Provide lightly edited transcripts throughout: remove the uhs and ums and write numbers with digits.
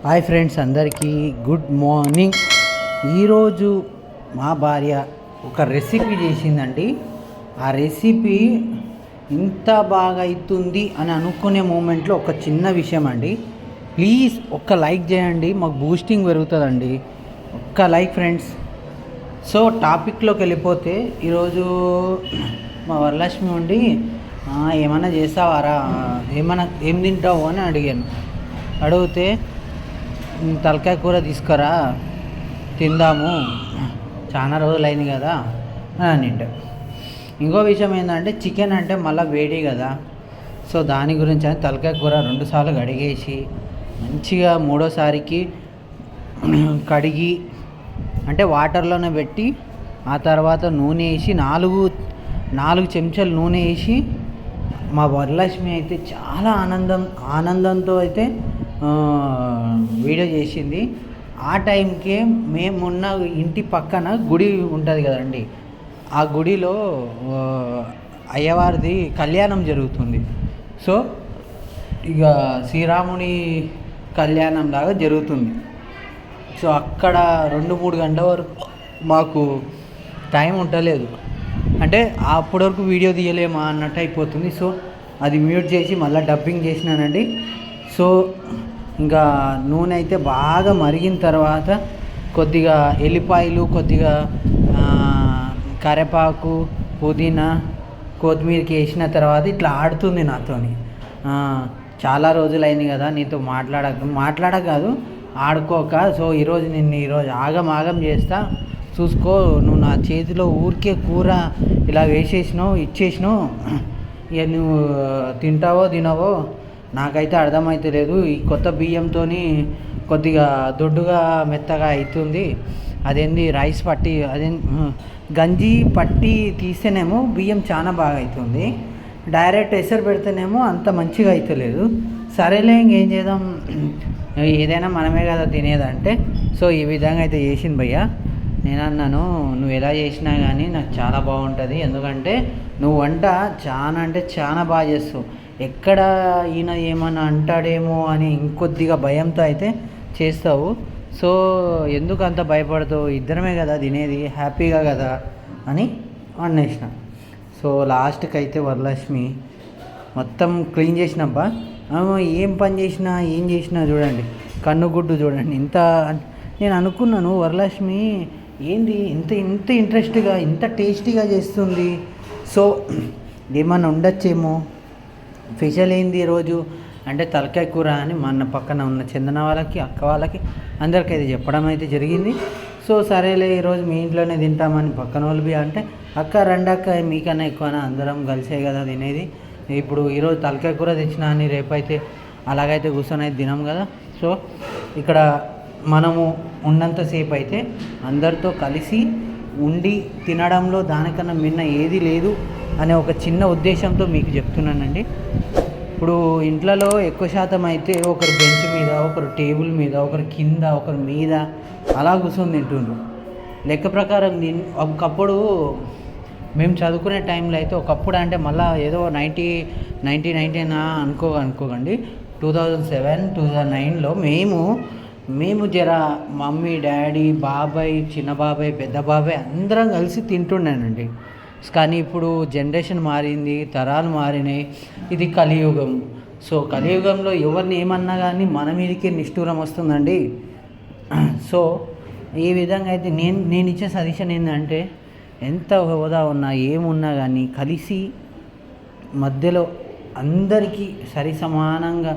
Hi friends, అందరికీ good morning. ఈరోజు మా భార్య ఒక రెసిపీ చేసిందండి. ఆ రెసిపీ ఇంత బాగా అవుతుంది అని అనుకునే మూమెంట్లో ఒక చిన్న విషయం అండి. ప్లీజ్ ఒక్క లైక్ చేయండి, మాకు బూస్టింగ్ పెరుగుతుందండి. ఒక్క లైక్ ఫ్రెండ్స్. సో టాపిక్లోకి వెళ్ళిపోతే ఈరోజు మా వరలక్ష్మి ఉండి ఏమన్నా చేస్తావారా, ఏం తింటావు అని అడిగాను. అడిగితే తలకాయ కూర తీసుకురా తిందాము, చాలా రోజులు అయింది కదా అని అనిండు. ఇంకో విషయం ఏంటంటే చికెన్ అంటే మళ్ళీ వేడి కదా, సో దాని గురించి అని తలకాయ కూర 2 సార్లు కడిగేసి మంచిగా మూడోసారికి కడిగి అంటే వాటర్లోనే పెట్టి ఆ తర్వాత నూనె వేసి 4 చెంచాలు నూనె వేసి మా వరలక్ష్మి అయితే చాలా ఆనందంతో అయితే వీడియో చేసింది. ఆ టైంకే మేమున్న ఇంటి పక్కన గుడి ఉంటుంది కదండి, ఆ గుడిలో అయ్యవారిది కళ్యాణం జరుగుతుంది. సో ఇక శ్రీరాముని కళ్యాణం లాగా జరుగుతుంది. సో అక్కడ 2-3 గంటల వరకు మాకు టైం ఉండలేదు, అంటే అప్పటి వరకు వీడియో తీయలేమా అన్నట్టు అయిపోతుంది. సో అది మ్యూట్ చేసి మళ్ళీ డబ్బింగ్ చేసినానండి. సో ఇంకా నూనె అయితే బాగా మరిగిన తర్వాత కొద్దిగా ఎల్లిపాయలు, కొద్దిగా కరివేపాకు, పుదీనా, కొత్తిమీరకి వేసిన తర్వాత ఇట్లా ఆడుతుంది నాతోని. చాలా రోజులైంది కదా నీతో మాట్లాడకాదు ఆడుకోక, సో ఈరోజు ఆగం చేస్తా, చూసుకో, నువ్వు నా చేతిలో ఊరికే కూర ఇలా ఇచ్చేసినావు, ఇక నువ్వు తినవో నాకైతే అర్థమైతే లేదు. ఈ కొత్త బియ్యంతో కొద్దిగా దొడ్డుగా మెత్తగా అవుతుంది. అదేంది రైస్ పట్టి గంజి పట్టి తీస్తేనేమో బియ్యం చాలా బాగా అవుతుంది, డైరెక్ట్ ఎసరు పెడితేనేమో అంత మంచిగా అవుతలేదు. సరేలే ఇంకేం చేద్దాం, ఏదైనా మనమే కదా తినేదంటే. సో ఈ విధంగా అయితే చేసింది భయ్య. నేను అన్నాను, నువ్వు ఎలా చేసినా కానీ నాకు చాలా బాగుంటుంది, ఎందుకంటే నువ్వు వంట చాలా అంటే చాలా బాగా చేస్తావు. ఎక్కడ ఈయన ఏమన్నా అంటాడేమో అని ఇంకొద్దిగా భయంతో అయితే చేస్తావు. సో ఎందుకు అంత భయపడతావు, ఇద్దరమే కదా తినేది, హ్యాపీగా కదా అని అనేసిన. సో లాస్ట్కి అయితే వరలక్ష్మి మొత్తం క్లీన్ చేసినబ్బా, ఏం చేసినా చూడండి, కన్నుగుడ్డు చూడండి. నేను అనుకున్నాను వరలక్ష్మి ఏంది ఇంత ఇంట్రెస్ట్గా ఇంత టేస్టీగా చేస్తుంది, సో ఏమన్నా ఉండొచ్చేమో, స్పెషల్ ఏంది ఈరోజు అంటే తలకాయ కూర అని మన పక్కన ఉన్న చందన వాళ్ళకి, అక్క వాళ్ళకి అందరికైతే చెప్పడం అయితే జరిగింది. సో సరేలే ఈరోజు మీ ఇంట్లోనే తింటామని పక్కన వాళ్ళు అంటే, అక్క రెండక్క మీకన్నా ఎక్కువనా, అందరం కలిసే కదా తినేది, ఇప్పుడు ఈరోజు తలకాయ కూర తెచ్చినా అని రేపైతే అలాగైతే కూర్చొని అయితే తినాం కదా. సో ఇక్కడ మనము ఉన్నంతసేపు అయితే అందరితో కలిసి ఉండి తినడంలో దానికన్నా మిన్న ఏది లేదు అనే ఒక చిన్న ఉద్దేశంతో మీకు చెప్తున్నానండి. ఇప్పుడు ఇంట్లలో ఎక్కువ శాతం అయితే ఒకరు బెంచ్ మీద, ఒకరు టేబుల్ మీద, ఒకరు కింద, ఒకరు మీద అలా కూర్చొని తింటుండ్రు. లెక్క ప్రకారం ఒకప్పుడు మేము చదువుకునే టైంలో అయితే, ఒకప్పుడు అంటే మళ్ళీ ఏదో 1999 అనుకోకండి, 2007, 2009లో మేము జర మమ్మీ, డాడీ, బాబాయ్, చిన్న బాబాయ్, పెద్ద బాబాయ్ అందరం కలిసి తింటున్నానండి. కానీ ఇప్పుడు జనరేషన్ మారింది, తరాలు మారినాయి, ఇది కలియుగం. సో కలియుగంలో ఎవరిని ఏమన్నా కానీ మన మీదకే నిష్ఠూరం వస్తుందండి. సో ఈ విధంగా అయితే నేను ఇచ్చే సజెషన్ ఏంటంటే, ఎంత హోదా ఉన్నా ఏమున్నా కానీ కలిసి మధ్యలో అందరికీ సరి సమానంగా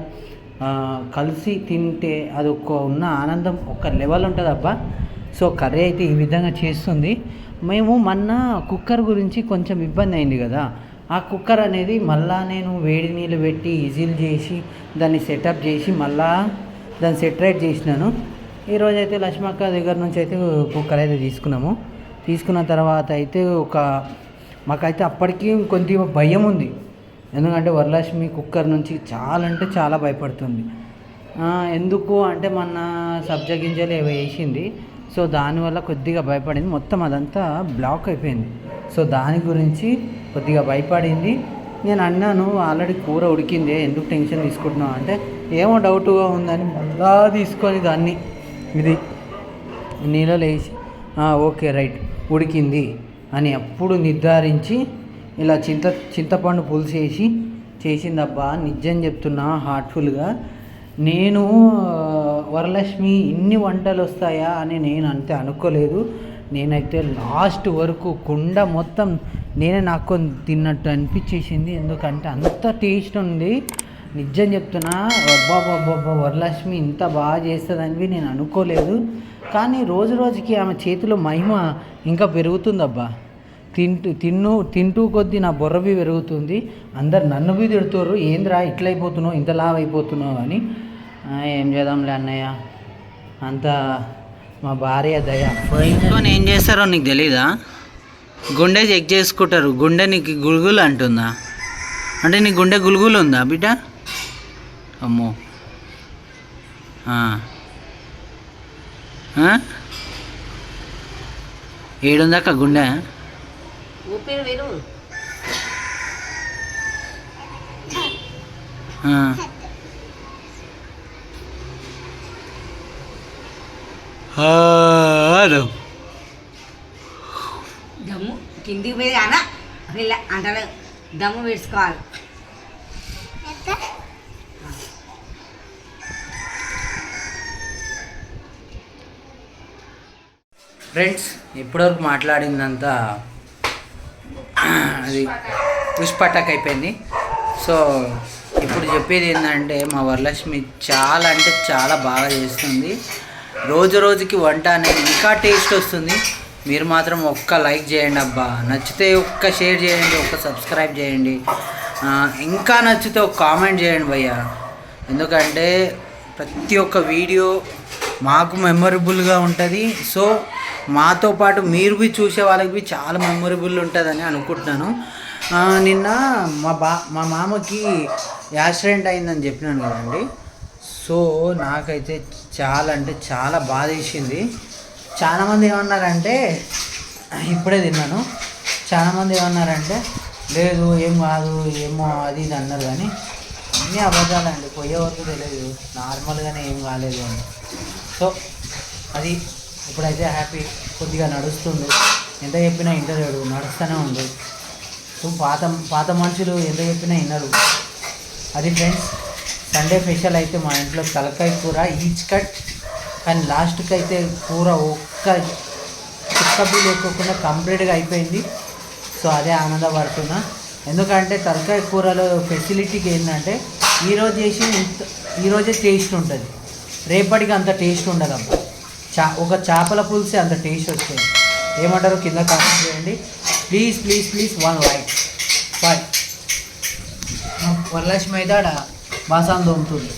కలిసి తింటే అది ఉన్న ఆనందం ఒక లెవెల్ ఉంటుంది అబ్బా. సో కర్రీ అయితే ఈ విధంగా చేస్తుంది. మేము మొన్న కుక్కర్ గురించి కొంచెం ఇబ్బంది అయింది కదా, ఆ కుక్కర్ అనేది మళ్ళా నేను వేడి నీళ్ళు పెట్టి ఈజీలు చేసి దాన్ని సెటప్ చేసి మళ్ళా దాన్ని సెటరేట్ చేసినాను. ఈరోజైతే లక్ష్మక్క దగ్గర నుంచి అయితే కుక్కర్ అయితే తీసుకున్న తర్వాత అయితే మాకైతే అప్పటికి కొద్దిగా భయం ఉంది, ఎందుకంటే వరలక్ష్మి కుక్కర్ నుంచి చాలా అంటే చాలా భయపడుతుంది. ఎందుకు అంటే మొన్న సబ్జా గింజలు ఏవో వేసింది, సో దానివల్ల కొద్దిగా భయపడింది, మొత్తం అదంతా బ్లాక్ అయిపోయింది. సో దాని గురించి కొద్దిగా భయపడింది. నేను అన్నాను, ఆల్రెడీ కూర ఉడికింది, ఎందుకు టెన్షన్ తీసుకుంటున్నావు అంటే, ఏమో డౌట్గా ఉందని మళ్ళా తీసుకొని దాన్ని ఇది నీళ్ళలో వేసి ఓకే రైట్ ఉడికింది అని అప్పుడు నిర్ధారించి ఇలా చింతపండు పులుసు వేసి చేసిందబ్బా. నిజం చెప్తున్నా హార్ట్ఫుల్గా. నేను వరలక్ష్మి ఇన్ని వంటలు వస్తాయా అని నేను అంతే అనుకోలేదు. నేనైతే లాస్ట్ వరకు కుండ మొత్తం నేనే నాకు తిన్నట్టు అనిపించేసింది. ఎందుకంటే అంత టేస్ట్ ఉంది. నిజం చెప్తున్నా అబ్బాబ్బాబ్బా వరలక్ష్మి ఇంత బాగా చేస్తుందని నేను అనుకోలేదు. కానీ రోజు రోజుకి ఆమె చేతిలో మహిమ ఇంకా పెరుగుతుందబ్బా. తింటూ కొద్దీ నా బుర్రవి పెరుగుతుంది. అందరు నన్ను బి తిడుతుర్రు, ఏంద్రా ఇట్లా అయిపోతున్నావు, ఇంత లావ్ అయిపోతున్నావు అని. ఏం చేద్దాంలే అన్నయ్య, అంత మా భార్య దయ. ఇంకొని ఏం చేస్తారో నీకు తెలీదా? గుండె చెక్ చేసుకుంటారు. గుండె నీకు గుల్గులు అంటుందా? అంటే నీ గుండె గుల్గులు ఉందా బిడ్డ? అమ్మో, ఏడుందాక గుండె? దమ్ము కిందికి పోయి అన అంటారు, దమ్ము వేసుకోవాలి. ఫ్రెండ్స్, ఇప్పటివరకు మాట్లాడిందంతా అది పుష్పటాక్ అయిపోయింది. సో ఇప్పుడు చెప్పేది ఏంటంటే మా వరలక్ష్మి చాలా అంటే చాలా బాగా చేస్తుంది. రోజు రోజుకి వంట అనేది ఇంకా టేస్ట్ వస్తుంది. మీరు మాత్రం ఒక్క లైక్ చేయండి అబ్బా, నచ్చితే ఒక్క షేర్ చేయండి, ఒక్క సబ్స్క్రైబ్ చేయండి, ఇంకా నచ్చితే ఒక కామెంట్ చేయండి భయ్యా. ఎందుకంటే ప్రతి ఒక్క వీడియో మాకు మెమొరబుల్గా ఉంటుంది. సో మాతో పాటు మీరు బి చూసే వాళ్ళకి చాలా మెమొరబుల్ ఉంటుందని అనుకుంటున్నాను. నిన్న మా మామకి యాక్సిడెంట్ అయిందని చెప్పినాను కదండి. సో నాకైతే చాలా అంటే చాలా బాధ వేసింది. చాలామంది ఏమన్నారంటే, ఇప్పుడే తిన్నాను, చాలామంది ఏమన్నారంటే లేదు ఏం కాదు ఏమో అది ఇది అన్నారు. కానీ అన్నీ అబద్ధాలండి, పోయే వరకు తెలియదు, నార్మల్గానే ఏం కాలేదు అని. సో అది ఇప్పుడైతే హ్యాపీ, కొద్దిగా నడుస్తుండు. ఎంత చెప్పినా ఇంటలేడు, నడుస్తూనే ఉండు. సో పాత మనుషులు ఎంత చెప్పినా వినరు. అది ఫ్రెండ్స్, సండే స్పెషల్ అయితే మా ఇంట్లో తలకాయ కూర ఈచ్ కట్. కానీ లాస్ట్కి అయితే కూర ఒక్క చుక్కబి లేకోకుండా కంప్లీట్గా అయిపోయింది. సో అదే ఆనందపడుతున్నా. ఎందుకంటే తలకాయ కూరలో ఫెసిలిటీకి ఏంటంటే ఈరోజే టేస్ట్ ఉంటుంది, రేపటికి అంత టేస్ట్ ఉండదు అబ్బా. ఒక చేపల పులుసే అంత టేస్ట్ వస్తుంది. ఏమంటారు కింద కామెంట్ చేయండి please please please. 1 like. Bye. Varalakshmi అయితే ఆడ బాసాన్ దొంగతుంది.